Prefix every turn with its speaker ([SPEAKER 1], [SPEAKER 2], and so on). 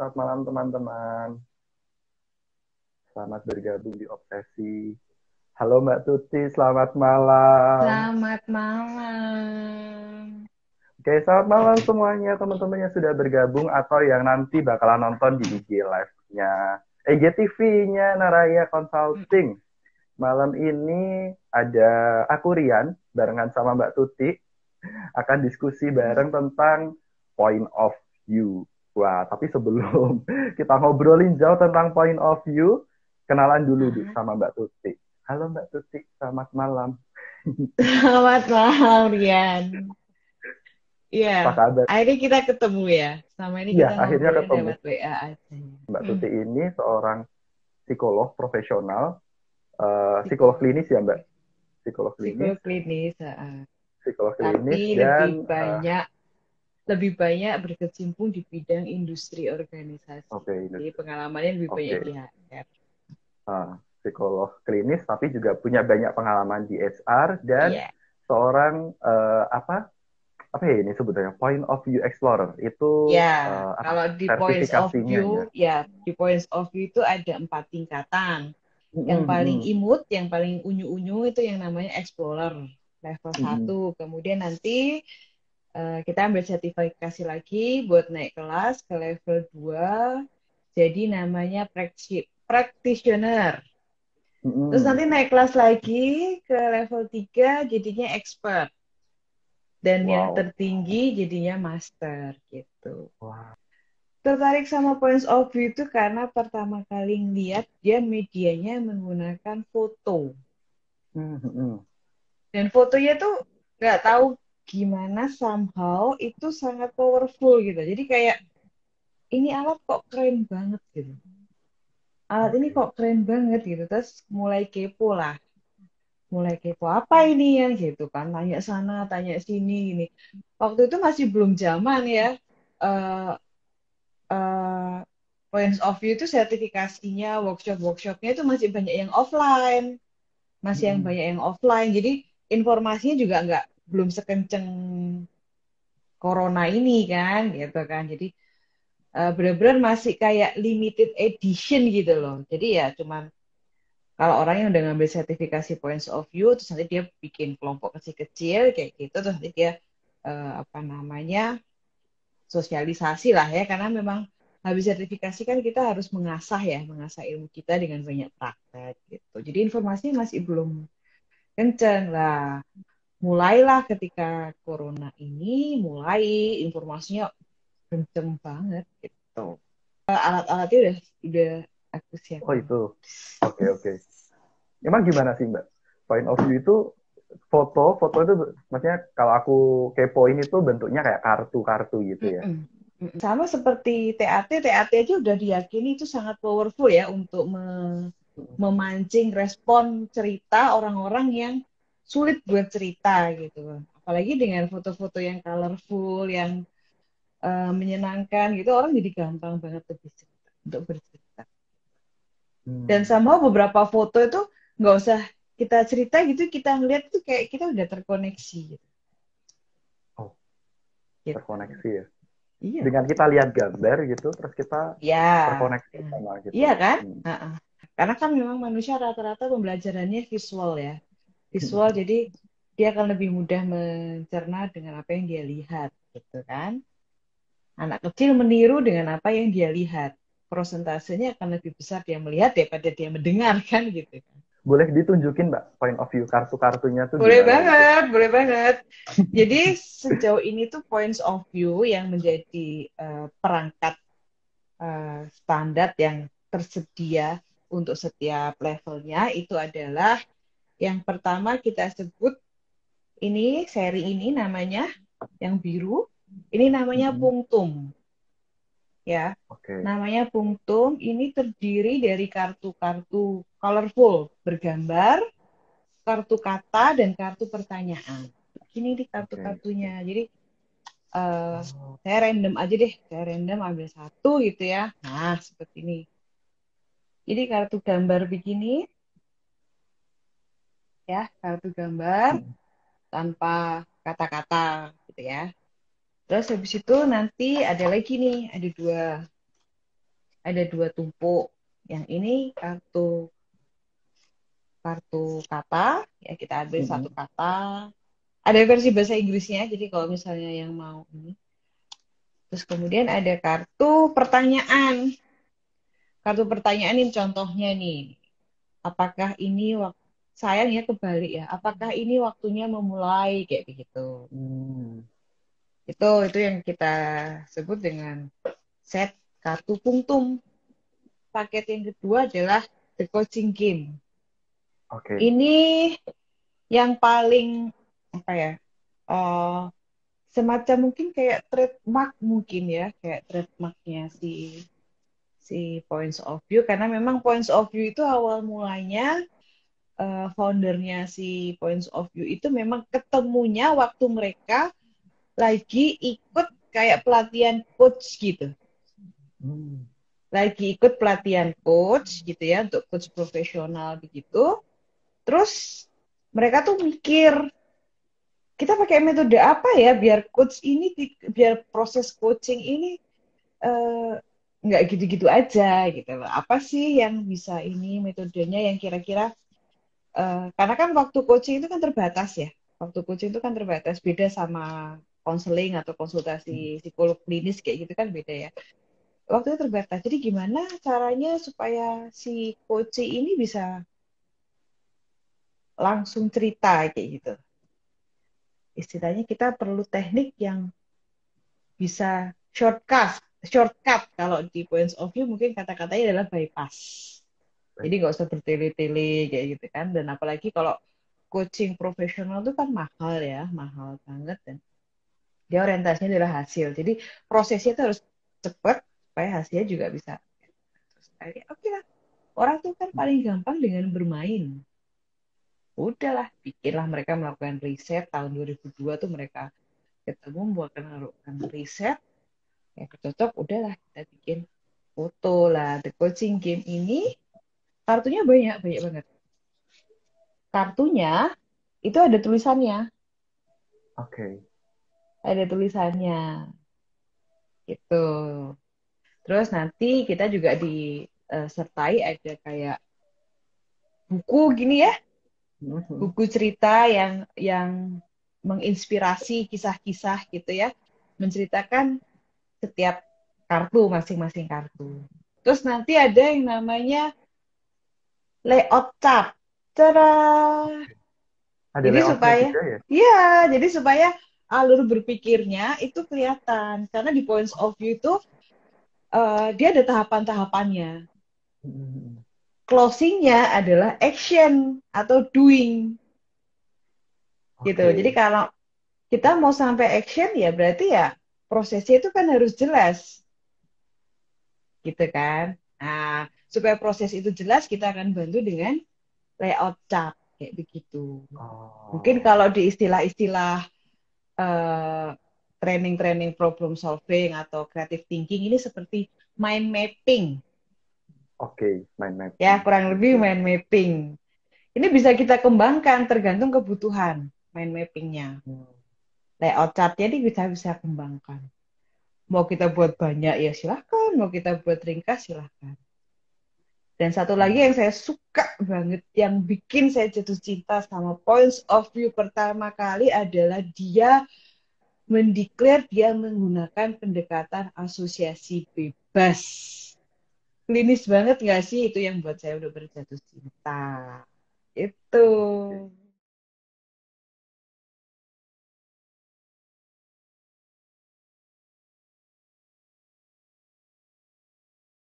[SPEAKER 1] selamat malam teman-teman. Selamat bergabung di Obsesi. Halo Mbak Tuti, selamat malam.
[SPEAKER 2] Selamat malam.
[SPEAKER 1] Oke, selamat malam semuanya teman-teman yang sudah bergabung atau yang nanti bakalan nonton di IG Live-nya IGTV-nya Naraya Consulting. Malam ini ada aku Rian, barengan sama Mbak Tuti, akan diskusi bareng tentang point of view. Wah, tapi sebelum kita ngobrolin jauh tentang point of view, kenalan dulu sama Mbak Tuti. Halo Mbak Tuti, selamat malam.
[SPEAKER 2] Selamat malam, Rian. Iya,
[SPEAKER 1] Apa kabar?
[SPEAKER 2] akhirnya kita ketemu ya. Selama ini
[SPEAKER 1] Iya,
[SPEAKER 2] kita
[SPEAKER 1] akhirnya
[SPEAKER 2] ngobrolnya
[SPEAKER 1] ketemu.
[SPEAKER 2] lewat WA aja.
[SPEAKER 1] Mbak Tuti ini seorang psikolog profesional, psikolog
[SPEAKER 2] Psikolog,
[SPEAKER 1] klinis ya Mbak? Psikolog klinis,
[SPEAKER 2] psikolog klinis.
[SPEAKER 1] psikolog klinis
[SPEAKER 2] Tapi
[SPEAKER 1] dan
[SPEAKER 2] lebih banyak berkecimpung di bidang industri organisasi.
[SPEAKER 1] oke,
[SPEAKER 2] Jadi pengalamannya lebih banyak
[SPEAKER 1] oke.
[SPEAKER 2] di HR.
[SPEAKER 1] Psikolog klinis, tapi juga punya banyak pengalaman di HR dan
[SPEAKER 2] Iya.
[SPEAKER 1] seorang apa ya ini sebetulnya point of view explorer itu
[SPEAKER 2] Ya,
[SPEAKER 1] apa
[SPEAKER 2] kalau di points of
[SPEAKER 1] sertifikasinya ya.
[SPEAKER 2] view, ya di points of view itu ada 4 tingkatan. Yang paling
[SPEAKER 1] Mm-mm,
[SPEAKER 2] imut, yang paling unyu-unyu itu yang namanya explorer level
[SPEAKER 1] mm-mm,
[SPEAKER 2] 1. Kemudian nanti kita ambil sertifikasi lagi buat naik kelas ke level 2. Jadi namanya practitioner. Terus
[SPEAKER 1] mm-mm.
[SPEAKER 2] nanti naik kelas lagi ke level 3 jadinya expert. Dan yang
[SPEAKER 1] Wow.
[SPEAKER 2] tertinggi jadinya master gitu.
[SPEAKER 1] Wah.
[SPEAKER 2] Tertarik sama points of view itu karena pertama kali lihat dia medianya menggunakan foto.
[SPEAKER 1] Mm-mm.
[SPEAKER 2] Dan fotonya tuh nggak tahu gimana somehow itu sangat powerful gitu. Jadi kayak ini alat kok keren banget gitu. Alat ini
[SPEAKER 1] Oke.
[SPEAKER 2] kok keren banget gitu. Terus mulai kepo lah. Mulai kepo apa ini ya gitu kan. Tanya sana, tanya sini ini. Waktu itu masih belum zaman ya. eh eh, Points of view itu sertifikasinya, workshop-workshopnya itu masih banyak yang offline. Masih yang
[SPEAKER 1] Mm-mm.
[SPEAKER 2] banyak yang offline. Jadi informasinya juga nggak belum sekenceng corona ini kan gitu kan. Jadi benar-benar masih kayak limited edition gitu loh. Jadi ya cuman kalau orang yang udah ngambil sertifikasi points of view terus nanti dia bikin kelompok kecil-kecil kayak gitu terus nanti dia apa namanya sosialisasi lah ya karena memang habis sertifikasi kan kita harus mengasah ilmu kita dengan banyak praktek gitu. Jadi informasinya masih belum kenceng lah. Mulailah ketika corona ini mulai informasinya kenceng banget gitu. Alat-alatnya udah aku
[SPEAKER 1] Oh
[SPEAKER 2] siapin.
[SPEAKER 1] itu. Oke, oke. Emang gimana sih Mbak? Point of view itu foto itu maksudnya kalau aku kepoin itu bentuknya kayak kartu-kartu gitu ya.
[SPEAKER 2] Mm-mm. Sama seperti TAT aja udah diyakini itu sangat powerful ya untuk memancing respon cerita orang-orang yang sulit buat cerita gitu. Apalagi dengan foto-foto yang colorful, yang menyenangkan gitu, orang jadi gampang banget lebih cerita, untuk bercerita. Dan
[SPEAKER 1] Hmm.
[SPEAKER 2] sama beberapa foto itu nggak usah kita cerita gitu, kita ngeliat tuh kayak kita udah terkoneksi gitu.
[SPEAKER 1] Oh,
[SPEAKER 2] Gitu.
[SPEAKER 1] terkoneksi ya.
[SPEAKER 2] Iya.
[SPEAKER 1] Dengan kita lihat gambar gitu, terus kita
[SPEAKER 2] Ya,
[SPEAKER 1] terkoneksi sama gitu.
[SPEAKER 2] iya kan?
[SPEAKER 1] Hmm.
[SPEAKER 2] Heeh. Karena kan memang manusia rata-rata pembelajarannya visual ya. Visual, jadi dia akan lebih mudah mencerna dengan apa yang dia lihat, gitu kan? Anak kecil meniru dengan apa yang dia lihat. Prosentasenya akan lebih besar dia melihat daripada dia mendengar kan gitu kan.
[SPEAKER 1] Boleh ditunjukin Mbak point of view kartu-kartunya tuh
[SPEAKER 2] Boleh
[SPEAKER 1] gimana gitu?
[SPEAKER 2] banget, boleh banget. Jadi sejauh ini tuh points of view yang menjadi perangkat standar yang tersedia untuk setiap levelnya itu adalah yang pertama kita sebut ini seri ini namanya yang biru ini namanya
[SPEAKER 1] Mm-mm.
[SPEAKER 2] punktum ya.
[SPEAKER 1] Oke.
[SPEAKER 2] Namanya punktum ini terdiri dari kartu-kartu colorful bergambar, kartu kata dan kartu pertanyaan. Ini di
[SPEAKER 1] Oke.
[SPEAKER 2] kartu-kartunya. Jadi eh,
[SPEAKER 1] Oh.
[SPEAKER 2] saya random aja deh, saya random ambil satu gitu ya. Nah, seperti ini. Jadi kartu gambar begini ya, kartu gambar
[SPEAKER 1] Mm.
[SPEAKER 2] tanpa kata-kata gitu ya. Terus habis itu nanti ada lagi nih, ada dua. ada 2 tumpuk. Yang ini kartu kartu kata, ya kita ambil satu
[SPEAKER 1] Mm-mm.
[SPEAKER 2] kata. Ada versi bahasa Inggrisnya, jadi kalau misalnya yang mau ini. Terus kemudian ada kartu pertanyaan. Kartu pertanyaan ini contohnya nih. Apakah ini waktu sayang ya kebalik ya. Apakah ini waktunya memulai kayak begitu.
[SPEAKER 1] Hmm.
[SPEAKER 2] Itu yang kita sebut dengan set kartu punktum. Paket yang kedua adalah the coaching game.
[SPEAKER 1] Oke.
[SPEAKER 2] Ini yang paling apa ya? eh, Semacam mungkin kayak trademark mungkin ya, kayak trademarknya si si Points of View karena memang Points of View itu awal mulanya foundernya si Points of View itu memang ketemunya waktu mereka lagi ikut kayak pelatihan coach gitu.
[SPEAKER 1] Hmm.
[SPEAKER 2] Lagi ikut pelatihan coach gitu ya untuk coach profesional begitu. Terus mereka tuh mikir kita pakai metode apa ya biar coach ini biar proses coaching ini eh, nggak gitu-gitu aja gitu loh. Apa sih yang bisa ini metodenya yang kira-kira karena kan waktu coaching itu kan terbatas ya. Waktu coaching itu kan terbatas beda sama konseling atau konsultasi psikolog klinis kayak gitu kan beda ya. Waktunya terbatas. Jadi gimana caranya supaya si coach ini bisa langsung cerita kayak gitu. Istilahnya kita perlu teknik yang bisa shortcut kalau di points of view mungkin kata-katanya adalah bypass. Jadi
[SPEAKER 1] Baik.
[SPEAKER 2] nggak usah bertele-tele kayak gitu kan. Dan apalagi kalau coaching profesional itu kan mahal ya, mahal banget dan dia orientasinya adalah hasil. Jadi prosesnya itu harus cepat supaya hasilnya juga bisa. Terus akhirnya oke lah. Orang tuh kan paling gampang dengan bermain. Udahlah, bikinlah mereka melakukan riset tahun 2002 tuh mereka ketemu melakukan riset yang cocok udahlah kita bikin foto lah the coaching game ini kartunya banyak banyak banget kartunya itu
[SPEAKER 1] Oke.
[SPEAKER 2] ada tulisannya gitu terus nanti kita juga disertai ada kayak buku gini ya
[SPEAKER 1] Mhm.
[SPEAKER 2] buku cerita yang menginspirasi kisah-kisah gitu ya menceritakan setiap kartu masing-masing kartu terus nanti ada yang namanya layout chart. Tada!
[SPEAKER 1] Ada
[SPEAKER 2] Jadi
[SPEAKER 1] layoutnya
[SPEAKER 2] supaya,
[SPEAKER 1] juga ya?
[SPEAKER 2] jadi supaya alur berpikirnya itu kelihatan. Karena di points of view itu dia ada tahapan-tahapannya.
[SPEAKER 1] Mhm.
[SPEAKER 2] Closing-nya adalah action atau doing gitu. Jadi
[SPEAKER 1] Oke.
[SPEAKER 2] kalau kita mau sampai action ya berarti ya prosesnya itu kan harus jelas gitu kan. Nah, supaya proses itu jelas kita akan bantu dengan layout chart kayak begitu. Mungkin
[SPEAKER 1] Oh.
[SPEAKER 2] kalau di istilah-istilah eh, training-training problem solving atau creative thinking ini seperti mind mapping.
[SPEAKER 1] Oke, mind
[SPEAKER 2] Ya,
[SPEAKER 1] mapping.
[SPEAKER 2] kurang lebih
[SPEAKER 1] Gitu.
[SPEAKER 2] mind mapping. Ini bisa kita kembangkan tergantung kebutuhan mind mappingnya.
[SPEAKER 1] Hmm.
[SPEAKER 2] Layout chartnya ini bisa bisa kembangkan. Mau kita buat banyak ya silahkan, mau kita buat ringkas silahkan. Dan satu lagi
[SPEAKER 1] Hmm.
[SPEAKER 2] yang saya suka banget, yang bikin saya jatuh cinta sama points of view pertama kali adalah dia mendeklar dia menggunakan pendekatan asosiasi bebas. Klinis banget nggak sih itu yang buat saya udah berjatuh cinta. Itu.
[SPEAKER 1] Oke.